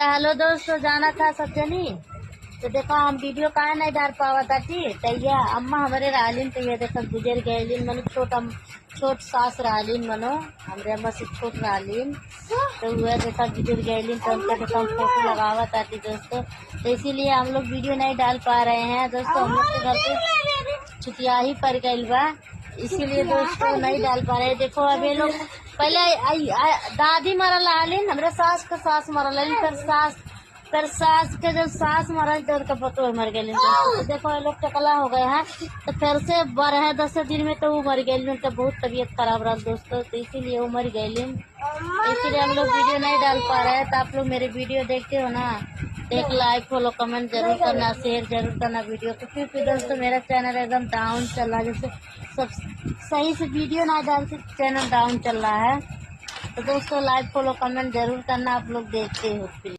Hello दोस्तों, जाना था सब जनी। तो देखो हम वीडियो कहा नहीं डाल पावा था तैया अम्मा हमारे रालिन तो ये देखो गुजर गए मनो छोट सास रालिन मनो हमारे अम्मा से छोट रालिन तो वह देखा गुजर गए तो उनका देखो हम फोटो लगावा था दोस्तों। तो इसीलिए हम लोग वीडियो नहीं डाल पा रहे हैं दोस्तों। हम लोग के घर पे छुट्टिया ही पड़ गई बा, इसीलिए दोस्तों नहीं डाल पा रहे। देखो अब ये लोग पहले दादी मरल आलिन, हमरे सास के सास मरल आलिन, कर सास के जब सास मरल तो उनका पतो मर गए। तो देखो ये लोग टकला हो गए हैं, तो फिर से बढ़े 10 दिन में तो वो मर गए। उनका बहुत तबीयत खराब रहा दोस्तों, तो इसीलिए वो मर गए। इसीलिए हम लोग वीडियो नहीं डाल पा रहे हैं। तो आप लोग मेरे वीडियो देखते हो ना, एक लाइक फॉलो कमेंट जरूर करना, शेयर जरूर करना वीडियो को, क्योंकि दोस्तों मेरा चैनल एकदम डाउन चल रहा है। जैसे सब सही से वीडियो ना डालते चैनल डाउन चल रहा है। तो दोस्तों लाइक फॉलो कमेंट जरूर करना, आप लोग देखते हो प्लीज।